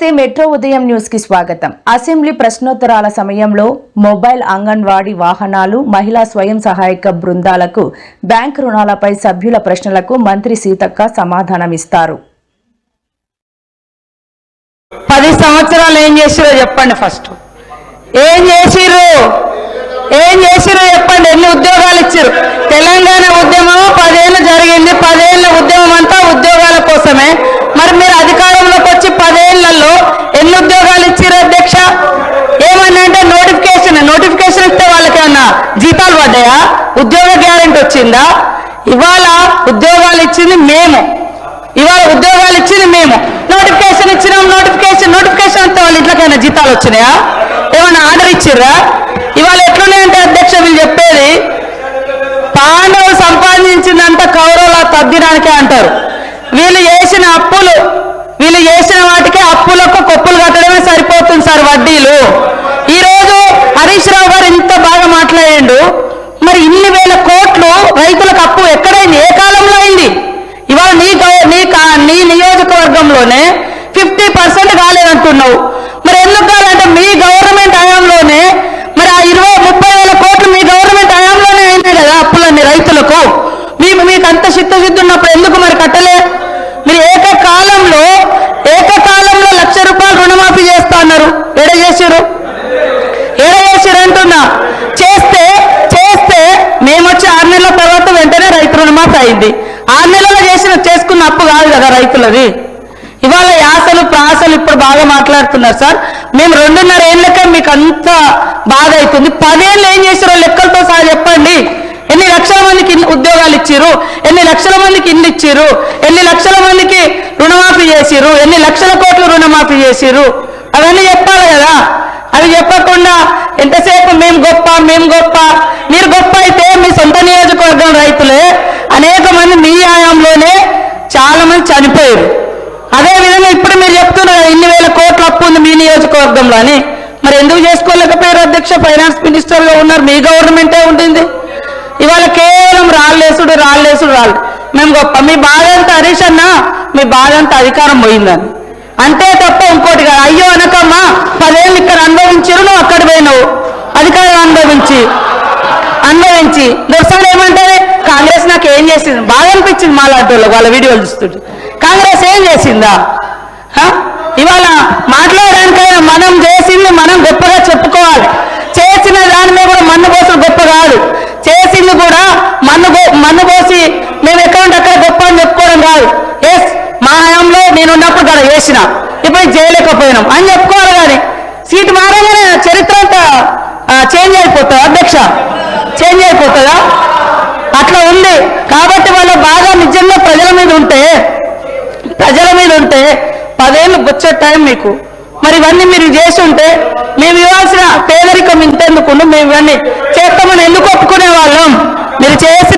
Metro ఉదయం news కి స్వాగతం. అసెంబ్లీ ప్రశ్నోత్తరాల సమయంలో మొబైల్ అంగన్వాడీ వాహనాలు, మహిళా స్వయం సహాయక బృందాలకు బ్యాంక్ రుణాలపై సభ్యుల ప్రశ్నలకు మంత్రి సీతక్క సమాధానమిస్తారు. 10 సంవత్సరాలు ఏం చేసిరో చెప్పండి. ఫస్ట్ ఏం చేసిర్రు చెప్పండి. ఎన్ని ఉద్యోగాలు ఇచ్చారు? తెలంగాణ ఉద్యమం 10 ఏళ్ళు జరిగింది. 10 ఏళ్ల ఉద్యమం అంతా ఉద్యోగాల కోసమే. మరి మీరు అధికారంలోకి వచ్చి 10 ఏళ్లలో ఎన్ని ఉద్యోగాలు ఇచ్చారు అధ్యక్ష? ఏమన్నా అంటే నోటిఫికేషన్ ఇస్తే వాళ్ళకి ఏమన్నా జీతాలు పడ్డాయా? ఉద్యోగ గ్యారెంటీ వచ్చిందా? ఇవాళ ఉద్యోగాలు ఇచ్చింది మేము. నోటిఫికేషన్ ఇచ్చినాం. నోటిఫికేషన్ అంతా వాళ్ళ ఇంట్లోకైనా జీతాలు వచ్చినాయా? ఏమన్నా ఆర్డర్ ఇచ్చిర్రా? ఇవాళ ఎట్లున్నాయంటే అధ్యక్ష వీళ్ళు చెప్పేది, పాండవులు సంపాదించిందంతా కౌరవుల తద్దడానికి అంటారు. వీళ్ళు చేసిన వాటికి అప్పులకు కొప్పులు కట్టడమే సరిపోతుంది సార్, వడ్డీలు. ఈరోజు హరీష్ రావు గారు ఇంత బాగా మాట్లాడిండు. మరి ఇన్ని వేల కోట్లు రైతులకు అప్పు ఎక్కడైంది? ఏ కాలంలో అయింది? ఇవాళ నీ నియోజకవర్గంలోనే 50% కాలేదంటున్నావు. మరి ఎందుకు కాదంటే మీ గవర్నమెంట్ హయాంలోనే మరి ఆ 20-30 వేల కోట్లు మీ గవర్నమెంట్ హయాంలోనే అయినాయి కదా అప్పులన్నీ రైతులకు. మీకు అంత చిత్తశుద్ధి ఉన్నప్పుడు ఎందుకు మరి కట్టలే? మీరు ఏకకాలంలో 1,00,000 రూపాయలు రుణమాఫీ చేస్తా అన్నారు. ఏడ చేసిరు అంటున్నా. చేస్తే మేము వచ్చి 6 నెలల తర్వాత వెంటనే రైతు రుణమాఫీ అయింది. 6 నెలల్లో చేసుకున్న అప్పు కాదు కదా రైతులది. ఇవాళ యాసలు ప్రాసలు ఇప్పుడు బాగా మాట్లాడుతున్నారు సార్. మేము 2.5 ఏళ్ళకే మీకు అంత బాధ అవుతుంది. 10 ఏళ్ళు ఏం చేసారో లెక్కలతో సహా చెప్పండి. ఎన్ని లక్షల మందికి ఉద్యోగాలు ఇచ్చిర్రు? ఎన్ని లక్షల మందికి ఇల్లు ఇచ్చిర్రు? ఎన్ని లక్షల మందికి రుణమాఫీ చేసిర్రు? ఎన్ని లక్షల కోట్లు రుణమాఫీ చేసిర్రు? అవన్నీ చెప్పాలి కదా. అవి చెప్పకుండా ఎంతసేపు మేము గొప్ప. మీరు గొప్ప అయితే మీ సొంత నియోజకవర్గం రైతులే అనేక మంది మీ హయాంలోనే చాలా మంది చనిపోయారు. అదేవిధంగా ఇప్పుడు మీరు చెప్తున్నారు ఇన్ని వేల కోట్ల అప్పు ఉంది మీ నియోజకవర్గంలో అని. మరి ఎందుకు చేసుకోలేకపోయారు అధ్యక్ష? ఫైనాన్స్ మినిస్టర్గా ఉన్నారు, మీ గవర్నమెంటే ఉంటుంది. ఇవాళ కేవలం రాళ్ళేసుడు. మేము గొప్ప. మీ బాధంతా హరీష్ అన్న, మీ బాధంతా అధికారం పోయిందని అంతే తప్ప ఇంకోటి కాదు. అయ్యో అనకమ్మా, 10 ఏళ్ళు ఇక్కడ అనుభవించారు, నువ్వు అక్కడ పోయినావు. అధికారం అనుభవించి దొరసాడు ఏమంటే కాంగ్రెస్ నాకు ఏం చేసింది బాగా అనిపించింది. మాలాంటి వాళ్ళ వీడియోలు చూస్తుంటే కాంగ్రెస్ ఏం చేసిందా? ఇవాళ మాట్లాడడానికైనా మనం చేసింది మనం గొప్పగా చెప్పుకోవాలి. చేసిన దాని మీద కూడా మన్ను పోసుడు గొప్ప కాదు. చేసింది కూడా మన్ను పోసి మేము ఎక్కడంటే అక్కడ గొప్ప అని చెప్పుకోవడం కాదు. మా హయాంలో నేను ఉన్నప్పుడు కదా చేసిన, ఇప్పుడు చేయలేకపోయినాం అని చెప్పుకోవాలి. కానీ సీటు మారగానే చరిత్ర అంతా చేంజ్ అయిపోతుందా అధ్యక్ష? చేంజ్ అయిపోతుందా? అట్లా ఉంది. కాబట్టి వాళ్ళ బాగా నిజంగా ప్రజల మీద ఉంటే 10 ఏళ్ళు వచ్చే టైం మీకు. మరి ఇవన్నీ మీరు చేసి ఉంటే మేము ఇవ్వాల్సిన పేదరికం ఇంతెందుకు? మేము ఇవన్నీ చేస్తామని ఎందుకు ఒప్పుకునే వాళ్ళం? మీరు చేసిన